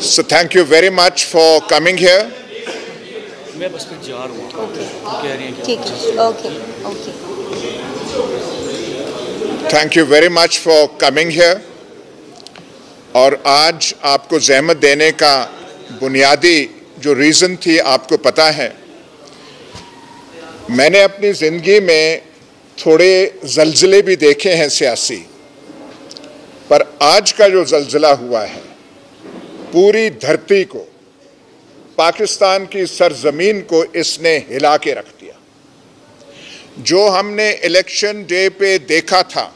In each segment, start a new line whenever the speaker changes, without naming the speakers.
So thank you very much for coming here.
मैं बस में जा रहा हूँ। कह रही हैं क्या?
ठीक है, okay.
Thank you very much for coming here. और आज आपको ज़हमत देने का बुनियादी जो रीज़न थी आपको पता है। मैंने अपनी ज़िंदगी में थोड़े ज़लज़ले भी देखे हैं सियासी, पर आज का जो ज़लज़ला हुआ है पूरी धरती को, पाकिस्तान की सरजमीन को इसने हिला के रख दिया। जो हमने इलेक्शन डे पे देखा था,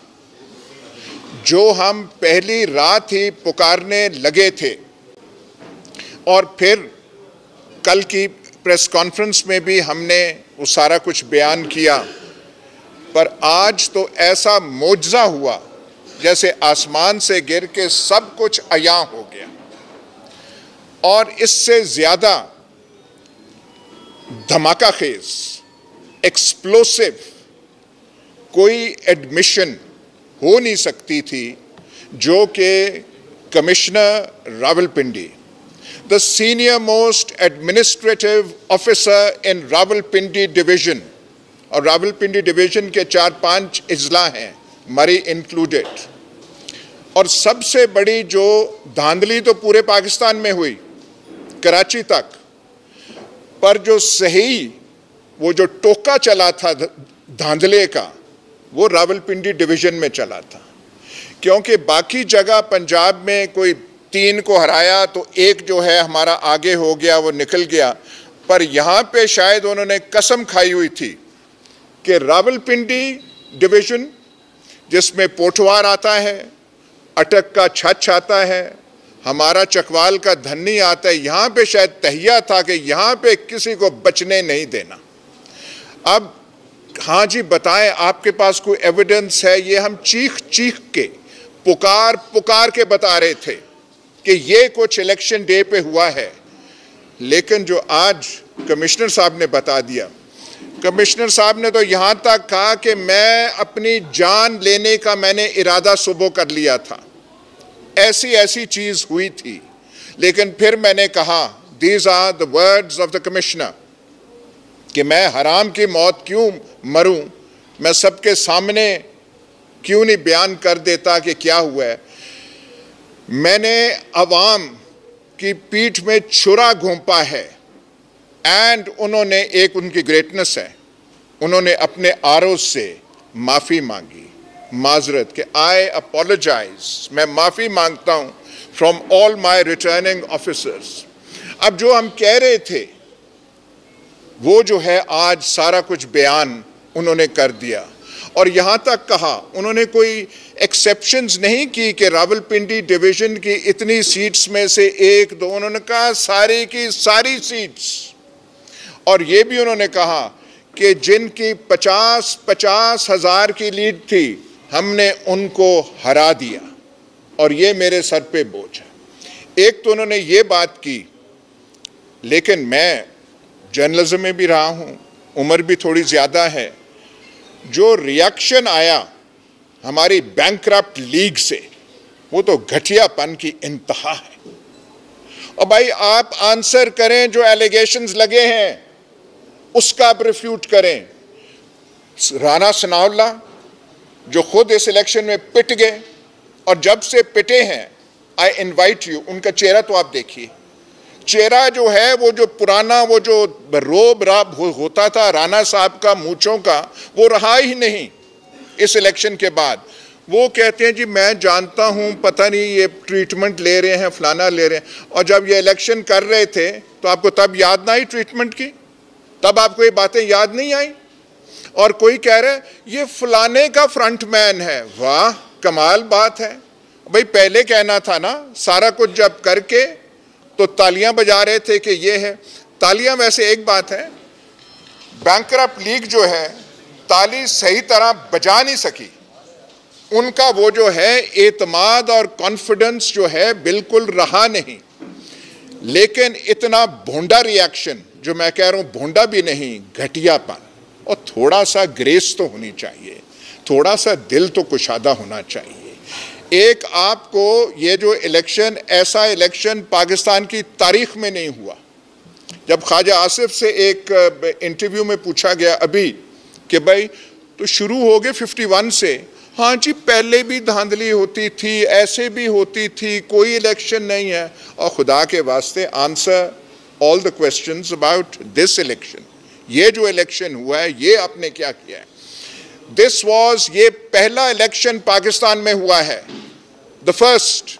जो हम पहली रात ही पुकारने लगे थे और फिर कल की प्रेस कॉन्फ्रेंस में भी हमने वो सारा कुछ बयान किया, पर आज तो ऐसा मोजज़ा हुआ जैसे आसमान से गिर के सब कुछ अयां हो गया। और इससे ज़्यादा धमाका खेज, एक्सप्लोसिव कोई एडमिशन हो नहीं सकती थी जो कि commissioner Rawalpindi, the senior most administrative officer in Rawalpindi division, और रावलपिंडी डिवीज़न के 4-5 अजला हैं, मरी इंक्लूडेड, और सबसे बड़ी जो धांधली तो पूरे पाकिस्तान में हुई कराची तक, पर जो सही वो जो टोका चला था धांधले का वो रावलपिंडी डिवीज़न में चला था। क्योंकि बाकी जगह पंजाब में कोई 3 को हराया तो एक जो है हमारा आगे हो गया, वो निकल गया, पर यहाँ पे शायद उन्होंने कसम खाई हुई थी कि रावलपिंडी डिवीज़न जिसमें पोठवार आता है, अटक का छछ आता है, हमारा चकवाल का धन्नी आता है, यहाँ पे शायद तहिया था कि यहाँ पे किसी को बचने नहीं देना। अब हाँ जी बताएं, आपके पास कोई एविडेंस है? ये हम चीख चीख के पुकार के बता रहे थे कि ये कुछ इलेक्शन डे पे हुआ है, लेकिन जो आज कमिश्नर साहब ने बता दिया, कमिश्नर साहब ने तो यहाँ तक कहा कि मैं अपनी जान लेने का मैंने इरादा सुबह कर लिया था, ऐसी चीज़ हुई थी। लेकिन फिर मैंने कहा, these are the words of the commissioner, कि मैं हराम की मौत क्यों मरूं, मैं सबके सामने क्यों नहीं बयान कर देता कि क्या हुआ है। मैंने अवाम की पीठ में छुरा घोंपा है, एंड उन्होंने, एक उनकी ग्रेटनेस है, उन्होंने अपने आरोज से माफ़ी मांगी, माजरत के आई अपोलोजाइज, मैं माफ़ी मांगता हूँ from all my returning officers. अब जो हम कह रहे थे वो जो है आज सारा कुछ बयान उन्होंने कर दिया, और यहाँ तक कहा उन्होंने कोई एक्सेप्शंस नहीं की कि रावलपिंडी डिवीज़न की इतनी सीट्स में से 1-2, उन्होंने कहा सारी की सारी सीट्स। और ये भी उन्होंने कहा कि जिनकी 50-50 हज़ार की लीड थी हमने उनको हरा दिया, और ये मेरे सर पे बोझ है। एक तो उन्होंने ये बात की, लेकिन मैं जर्नलिज्म में भी रहा हूँ, उम्र भी थोड़ी ज़्यादा है, जो रिएक्शन आया हमारी बैंकरप्ट लीग से वो तो घटियापन की इंतहा है। और भाई आप आंसर करें, जो एलिगेशंस लगे हैं उसका आप रिफ्यूट करें। राना सनाउल्लाह जो खुद इस इलेक्शन में पिट गए, और जब से पिटे हैं, आई इनवाइट यू, उनका चेहरा तो आप देखिए, चेहरा जो है वो जो पुराना वो जो रोब राब होता था राना साहब का मूंछों का, वो रहा ही नहीं इस इलेक्शन के बाद। वो कहते हैं जी मैं जानता हूँ, पता नहीं ये ट्रीटमेंट ले रहे हैं, फलाना ले रहे हैं, और जब ये इलेक्शन कर रहे थे तो आपको तब याद ना आई ट्रीटमेंट की, तब आपको ये बातें याद नहीं आई। और कोई कह रहा है ये फलाने का फ्रंटमैन है, वाह कमाल बात है। भाई पहले कहना था ना, सारा कुछ जब करके तो तालियां बजा रहे थे कि ये है। तालियां वैसे एक बात है, बैंकरप्ट लीग जो है ताली सही तरह बजा नहीं सकी, उनका वो जो है एतमाद और कॉन्फिडेंस जो है बिल्कुल रहा नहीं। लेकिन इतना भोंडा रिएक्शन, जो मैं कह रहा हूँ भोंडा भी नहीं, घटियापन, और थोड़ा सा ग्रेस तो होनी चाहिए, थोड़ा सा दिल तो कुशादा होना चाहिए। एक आपको ये जो इलेक्शन, ऐसा इलेक्शन पाकिस्तान की तारीख में नहीं हुआ। जब ख्वाजा आसिफ से एक इंटरव्यू में पूछा गया अभी कि भाई तो शुरू हो गए 51 से, हाँ जी पहले भी धांधली होती थी, ऐसे भी होती थी, कोई इलेक्शन नहीं है। और खुदा के वास्ते answer all the questions about this election. ये जो इलेक्शन हुआ है ये आपने क्या किया है? दिस वाज, ये पहला इलेक्शन पाकिस्तान में हुआ है, द फर्स्ट,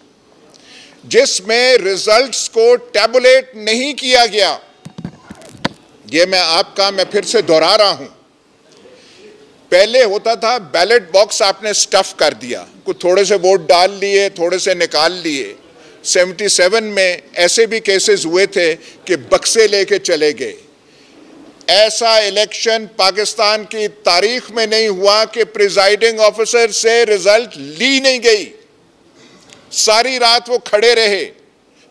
जिसमें रिजल्ट्स को टैबुलेट नहीं किया गया। ये मैं फिर से दोहरा रहा हूं। पहले होता था बैलेट बॉक्स आपने स्टफ कर दिया, कुछ थोड़े से वोट डाल लिए, थोड़े से निकाल लिए। 77 में ऐसे भी केसेस हुए थे कि बक्से लेके चले गए। ऐसा इलेक्शन पाकिस्तान की तारीख में नहीं हुआ कि प्रिजाइडिंग ऑफिसर से रिजल्ट ली नहीं गई। सारी रात वो खड़े रहे,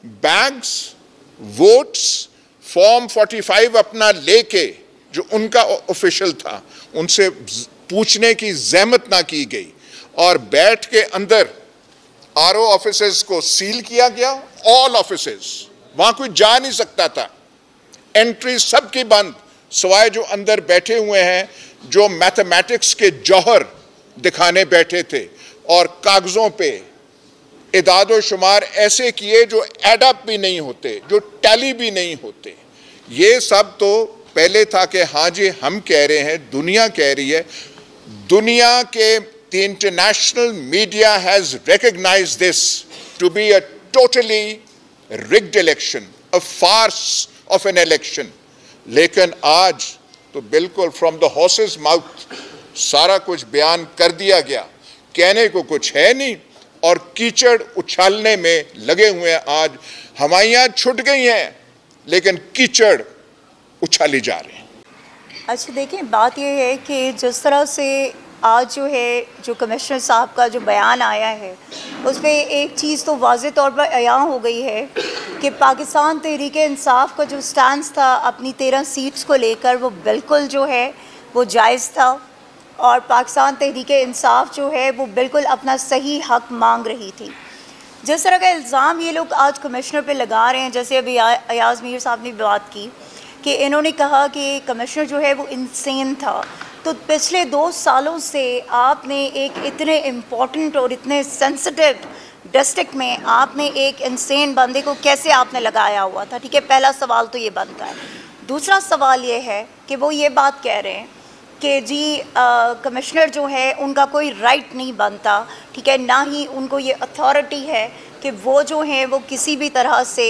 बैग्स, वोट्स, फॉर्म 45 अपना लेके, जो उनका ऑफिशियल था, उनसे पूछने की जहमत ना की गई, और बैठ के अंदर आरओ ऑफिसेस को सील किया गया, ऑल ऑफिसेस, वहां कोई जा नहीं सकता था, एंट्री सबकी बंद, सिवाय जो अंदर बैठे हुए हैं जो मैथमेटिक्स के जौहर दिखाने बैठे थे और कागजों पे इदाद शुमार ऐसे किए जो एडअप भी नहीं होते, जो टैली भी नहीं होते। ये सब तो पहले था कि हाँ जी हम कह रहे हैं, दुनिया कह रही है। दुनिया के the international media has recognized this to be a totally rigged election, a farce of an election. लेकिन आज तो बिल्कुल from the horse's mouth सारा कुछ बयान कर दिया गया, कहने को कुछ है नहीं, और कीचड़ उछालने में लगे हुए हैं। आज हमाइयाँ छूट गई हैं लेकिन कीचड़ उछाली जा रहे हैं।
अच्छा देखिए, बात यह है कि जिस तरह से आज जो है, जो कमिश्नर साहब का जो बयान आया है, उसमें एक चीज़ तो वाज़े तौर पर अयां हो गई है कि पाकिस्तान तहरीक इंसाफ का जो स्टैंड था अपनी 13 सीट्स को लेकर, वो बिल्कुल जो है वो जायज़ था, और पाकिस्तान तहरीक इंसाफ जो है वो बिल्कुल अपना सही हक मांग रही थी। जिस तरह का इल्ज़ाम ये लोग आज कमिश्नर पे लगा रहे हैं, जैसे अभी अयाज़ मीर साहब ने बात की कि इन्होंने कहा कि कमिश्नर जो है वो इंसेन था, तो पिछले 2 सालों से आपने एक इतने इम्पॉर्टेंट और इतने सेंसिटिव डिस्ट्रिक्ट में आपने एक इंसेन बंदे को कैसे आपने लगाया हुआ था? ठीक है, पहला सवाल तो ये बनता है। दूसरा सवाल ये है कि वो ये बात कह रहे हैं कि जी कमिश्नर जो है उनका कोई राइट नहीं बनता, ठीक है, ना ही उनको ये अथॉरिटी है कि वो जो है वो किसी भी तरह से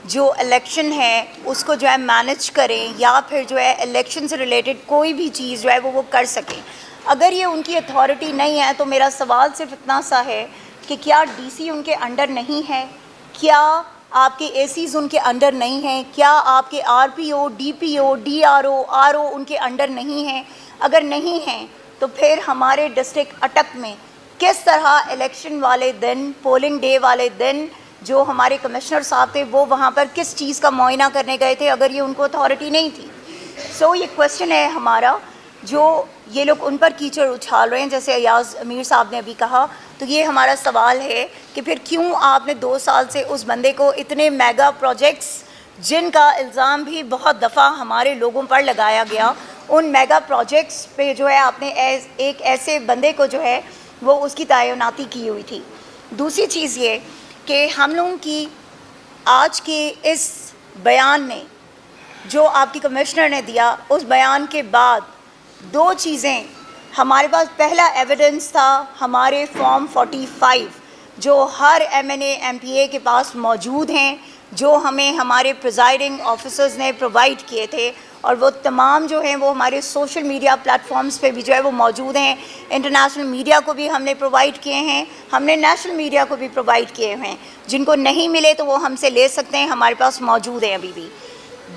जो इलेक्शन है उसको जो है मैनेज करें, या फिर जो है इलेक्शन से रिलेटेड कोई भी चीज़ जो है वो कर सकें। अगर ये उनकी अथॉरिटी नहीं है तो मेरा सवाल सिर्फ इतना सा है कि क्या डीसी उनके अंडर नहीं है? क्या आपके एसीज़ उनके अंडर नहीं हैं? क्या आपके आरपीओ, डीपीओ, डीआरओ, आरओ उनके अंडर नहीं हैं? अगर नहीं हैं तो फिर हमारे डिस्ट्रिक्ट अटक में किस तरह इलेक्शन वाले दिन, पोलिंग डे वाले दिन, जो हमारे कमिश्नर साहब थे वो वहाँ पर किस चीज़ का मुआयना करने गए थे अगर ये उनको अथॉरिटी नहीं थी? सो ये क्वेश्चन है हमारा, जो ये लोग उन पर कीचड़ उछाल रहे हैं, जैसे अयाज़ मीर साहब ने अभी कहा, तो ये हमारा सवाल है कि फिर क्यों आपने 2 साल से उस बंदे को इतने मेगा प्रोजेक्ट्स, जिनका इल्ज़ाम भी बहुत दफ़ा हमारे लोगों पर लगाया गया, उन मेगा प्रोजेक्ट्स पे जो है आपने एक ऐसे बंदे को जो है वो उसकी तैनाती की हुई थी। दूसरी चीज़ ये कि हम लोगों की आज के इस बयान में जो आपकी कमिश्नर ने दिया, उस बयान के बाद 2 चीज़ें हमारे पास, पहला एविडेंस था हमारे फॉर्म 45 जो हर एमएनए एमपीए के पास मौजूद हैं, जो हमें हमारे प्रिजाइडिंग ऑफिसर्स ने प्रोवाइड किए थे, और वो तमाम जो हैं वो हमारे सोशल मीडिया प्लेटफॉर्म्स पे भी जो है वो मौजूद हैं। इंटरनेशनल मीडिया को भी हमने प्रोवाइड किए हैं, हमने नेशनल मीडिया को भी प्रोवाइड किए हैं। जिनको नहीं मिले तो वो हमसे ले सकते हैं, हमारे पास मौजूद हैं अभी भी।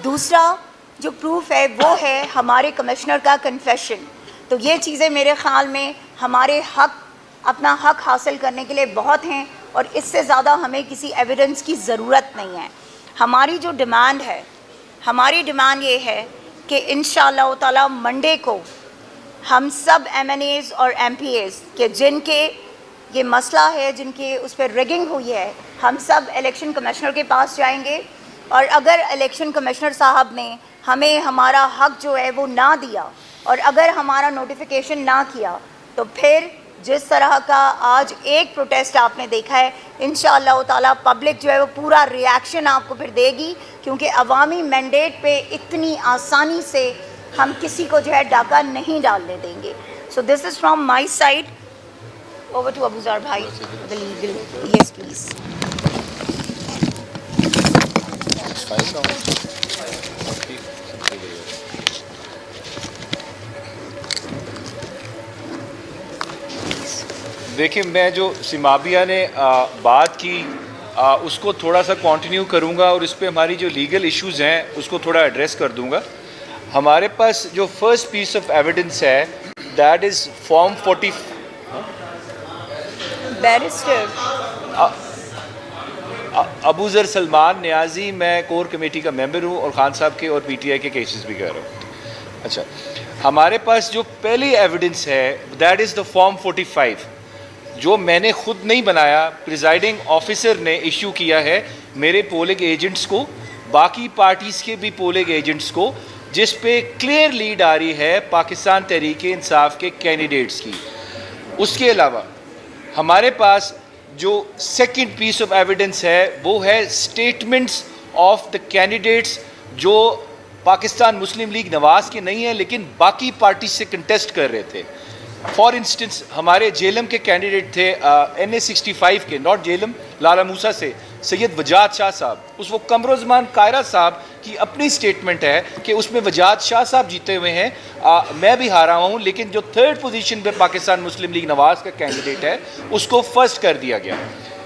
दूसरा जो प्रूफ है वो है हमारे कमिश्नर का कन्फेशन। तो ये चीज़ें मेरे ख़्याल में हमारे हक, अपना हक हासिल करने के लिए बहुत हैं, और इससे ज़्यादा हमें किसी एविडेंस की ज़रूरत नहीं है। हमारी जो डिमांड है, हमारी डिमांड ये है कि इंशाअल्लाह ताला मंडे को हम सब एमएनएज़ और एमपीएज़ के जिनके ये मसला है जिनके उस पर रिगिंग हुई है, हम सब इलेक्शन कमिश्नर के पास जाएंगे और अगर इलेक्शन कमिश्नर साहब ने हमें हमारा हक जो है वो ना दिया और अगर हमारा नोटिफिकेशन ना किया तो फिर जिस तरह का आज एक प्रोटेस्ट आपने देखा है, इंशाअल्लाह ताला पब्लिक जो है वो पूरा रिएक्शन आपको फिर देगी, क्योंकि अवामी मैंडेट पे इतनी आसानी से हम किसी को जो है डाका नहीं डालने देंगे। So this is from my side. Over to Abuzar भाई, द लीगल। Yes please.
देखिए, मैं जो सिमाबिया ने बात की उसको थोड़ा सा कंटिन्यू करूंगा और इस पे हमारी जो लीगल इश्यूज़ हैं उसको थोड़ा एड्रेस कर दूंगा। हमारे पास जो फर्स्ट पीस ऑफ एविडेंस है that is form 40।
Barrister
Abuzar Salman Niazi, मैं कोर कमेटी का मेंबर हूँ और खान साहब के और पीटीआई के केसेस भी कर रहा हूँ। अच्छा, हमारे पास जो पहली एविडेंस है दैट इज़ द फॉर्म 45 जो मैंने खुद नहीं बनाया, प्रिजाइडिंग ऑफिसर ने इशू किया है मेरे पोलिंग एजेंट्स को, बाकी पार्टीज़ के भी पोलिंग एजेंट्स को, जिस पे क्लियर लीड आ रही है पाकिस्तान तहरीक इंसाफ के कैंडिडेट्स की। उसके अलावा हमारे पास जो सेकंड पीस ऑफ एविडेंस है वो है स्टेटमेंट्स ऑफ द कैंडिडेट्स जो पाकिस्तान मुस्लिम लीग नवाज के नहीं हैं लेकिन बाकी पार्टी से कंटेस्ट कर रहे थे। फॉर इंस्टेंस हमारे जेलम के कैंडिडेट थे NA 65 के, नॉट जेलम, लाला मूसा से सैयद वजाद शाह साहब। उस वो कमरुज़्मान कायरा साहब की अपनी स्टेटमेंट है कि उसमें वजाद शाह साहब जीते हुए हैं, मैं भी हारा हूँ, लेकिन जो थर्ड पोजीशन पे पाकिस्तान मुस्लिम लीग नवाज का कैंडिडेट है उसको फर्स्ट कर दिया गया।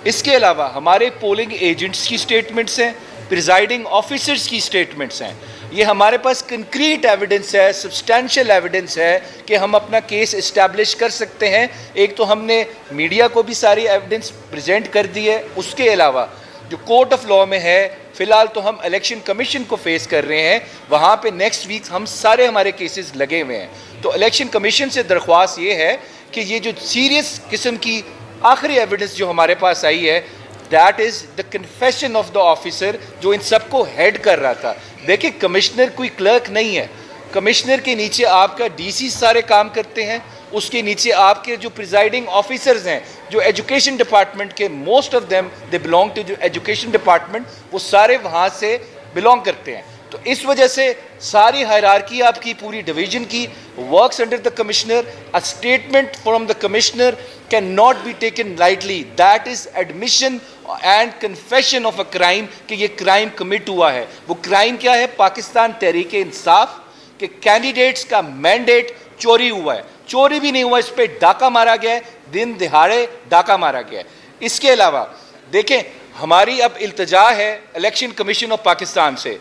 इसके अलावा हमारे पोलिंग एजेंट्स की स्टेटमेंट्स हैं, प्रिजाइडिंग ऑफिसर्स की स्टेटमेंट्स हैं। ये हमारे पास कंक्रीट एविडेंस है, सब्सटैंशियल एविडेंस है कि हम अपना केस इस्टेब्लिश कर सकते हैं। एक तो हमने मीडिया को भी सारी एविडेंस प्रेजेंट कर दी है, उसके अलावा जो कोर्ट ऑफ लॉ में है, फ़िलहाल तो हम इलेक्शन कमीशन को फेस कर रहे हैं, वहाँ पे नेक्स्ट वीक हम सारे हमारे केसेस लगे हुए हैं। तो इलेक्शन कमीशन से दरख्वास्त ये है कि ये जो सीरियस किस्म की आखिरी एविडेंस जो हमारे पास आई है that is the confession of the officer जो इन सबको हेड कर रहा था। देखिए, कमिश्नर कोई क्लर्क नहीं है, कमिश्नर के नीचे आपका डीसी सारे काम करते हैं, उसके नीचे आपके जो प्रिजाइडिंग ऑफिसर्स हैं जो एजुकेशन डिपार्टमेंट के, most of them they belong to education department, वो सारे वहाँ से बिलोंग करते हैं। तो इस वजह से सारी हायरार्की आपकी पूरी डिवीजन की works under the commissioner. A statement from the commissioner can not be taken lightly, that is admission and confession of a crime कि ये क्राइम कमिट हुआ है। वो क्राइम क्या है? पाकिस्तान तहरीक इंसाफ के कैंडिडेट्स का मैंडेट चोरी हुआ है। चोरी भी नहीं हुआ, इस पर डाका मारा गया है, दिन दिहाड़े डाका मारा गया है। इसके अलावा देखें, हमारी अब इल्तजा है इलेक्शन कमीशन ऑफ पाकिस्तान से,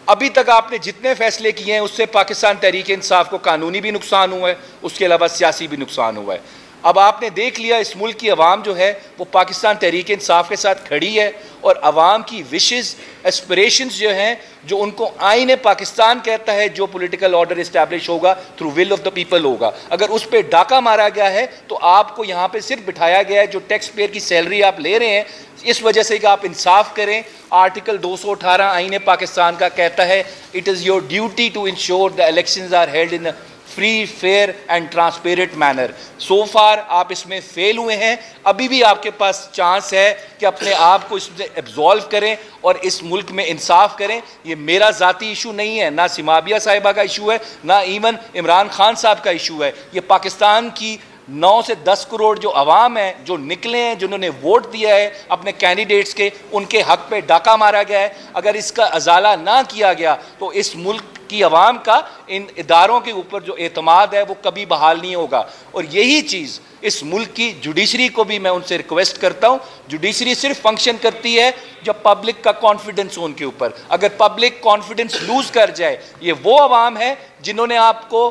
अभी तक आपने जितने फैसले किए हैं उससे पाकिस्तान तहरीक इंसाफ को कानूनी भी नुकसान हुआ है, उसके अलावा सियासी भी नुकसान हुआ है। अब आपने देख लिया इस मुल्क की आवाम जो है वो पाकिस्तान तहरीक इंसाफ के साथ खड़ी है और आवाम की विशेज़ एस्पिरेशंस जो हैं, जो उनको आईन पाकिस्तान कहता है जो पॉलिटिकल ऑर्डर इस्टेब्लिश होगा through will of the people होगा, अगर उस पर डाका मारा गया है तो आपको यहाँ पे सिर्फ बिठाया गया है जो टैक्स पेयर की सैलरी आप ले रहे हैं, इस वजह से कि आप इंसाफ करें। आर्टिकल 218 आईन पाकिस्तान का कहता है it is your duty to ensure the elections are held in free, fair and transparent manner. So far आप इसमें फेल हुए हैं, अभी भी आपके पास चांस है कि अपने आप को इसमें एब्जॉल्व करें और इस मुल्क में इंसाफ करें। ये मेरा ज़ाती इशू नहीं है, ना सिमाबिया साहिबा का इशू है, ना इवन इमरान खान साहब का इशू है। ये पाकिस्तान की 9 से 10 करोड़ जो अवाम है, जो निकले हैं, जिन्होंने वोट दिया है अपने कैंडिडेट्स के, उनके हक पे डाका मारा गया है। अगर इसका अजाला ना किया गया तो इस मुल्क की आवाम का इन इदारों के ऊपर जो एतमाद है वो कभी बहाल नहीं होगा। और यही चीज़ इस मुल्क की जुडिशरी को भी मैं उनसे रिक्वेस्ट करता हूँ। जुडिशरी सिर्फ फंक्शन करती है जब पब्लिक का कॉन्फिडेंस हो उनके ऊपर। अगर पब्लिक कॉन्फिडेंस लूज कर जाए, ये वो आवाम है जिन्होंने आपको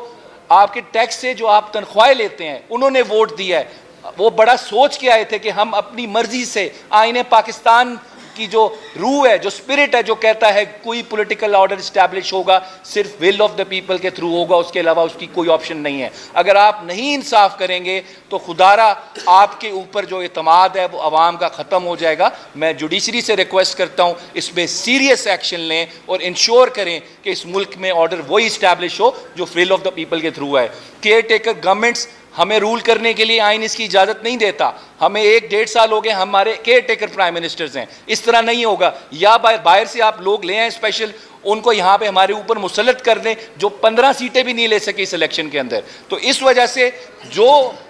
आपके टैक्स से जो आप तनख्वाहें लेते हैं उन्होंने वोट दिया है, वो बड़ा सोच के आए थे कि हम अपनी मर्जी से आईने पाकिस्तान उसकी जो रूह है, जो स्पिरिट है, जो कहता है कोई पॉलिटिकल ऑर्डर इस्टेब्लिश होगा सिर्फ विल ऑफ द पीपल के थ्रू होगा, उसके अलावा उसकी कोई ऑप्शन नहीं है। अगर आप नहीं इंसाफ करेंगे तो खुदारा आपके ऊपर जो एतमाद है वो अवाम का ख़त्म हो जाएगा। मैं जुडिशरी से रिक्वेस्ट करता हूँ इसमें सीरियस एक्शन लें और इंश्योर करें कि इस मुल्क में ऑर्डर वही इस्टेब्लिश हो जो विल ऑफ द पीपल के थ्रू है। केयर टेकर गवर्नमेंट्स हमें रूल करने के लिए आइन इसकी इजाज़त नहीं देता। हमें 1-1.5 साल हो गए, हमारे केयर टेकर प्राइम मिनिस्टर्स हैं। इस तरह नहीं होगा, या बाहर से आप लोग ले आए स्पेशल, उनको यहाँ पे हमारे ऊपर मुसल्लत कर दें, जो 15 सीटें भी नहीं ले सके इस इलेक्शन के अंदर। तो इस वजह से जो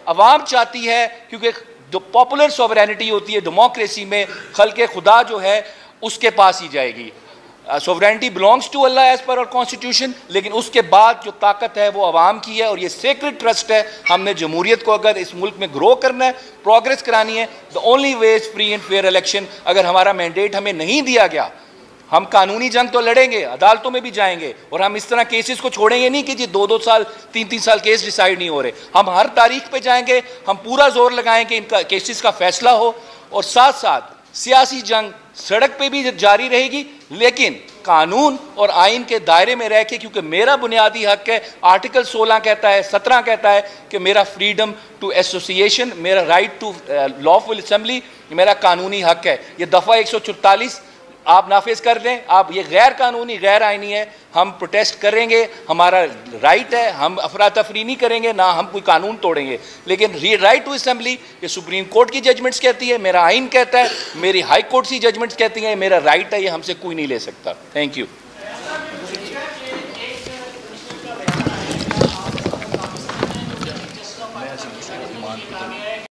अवाम चाहती है, क्योंकि जो पॉपुलर सॉवरेनिटी होती है डेमोक्रेसी में, खल्के खुदा जो है उसके पास ही जाएगी। Sovereignty belongs to Allah as per our constitution, लेकिन उसके बाद जो ताकत है वो अवाम की है और ये सेक्रेड ट्रस्ट है। हमने जमहूरियत को अगर इस मुल्क में ग्रो करना है, प्रोग्रेस करानी है, the only way is free and fair election. अगर हमारा मैंडेट हमें नहीं दिया गया, हम कानूनी जंग तो लड़ेंगे, अदालतों में भी जाएंगे, और हम इस तरह केसेस को छोड़ेंगे नहीं कि जी 2-2 साल 3-3 साल केस डिसाइड नहीं हो रहे। हम हर तारीख पे जाएंगे, हम पूरा जोर लगाएं कि इनका केसेस का फैसला हो, और साथ साथ सियासी जंग सड़क पे भी जारी रहेगी, लेकिन कानून और आइन के दायरे में रह के, क्योंकि मेरा बुनियादी हक है। आर्टिकल 16 कहता है, 17 कहता है कि मेरा फ्रीडम टू एसोसिएशन, मेरा राइट टू लॉफुल असेंबली मेरा कानूनी हक है। ये दफ़ा 144 आप नाफिज कर दें, आप ये गैर कानूनी गैर आइनी है। हम प्रोटेस्ट करेंगे, हमारा राइट है, हम अफरा तफरी नहीं करेंगे, ना हम कोई कानून तोड़ेंगे। लेकिन राइट टू असेंबली ये सुप्रीम कोर्ट की जजमेंट्स कहती है, मेरा आइन कहता है, मेरी हाई कोर्ट की जजमेंट्स कहती हैं, मेरा राइट है, ये हमसे कोई नहीं ले सकता। Thank you.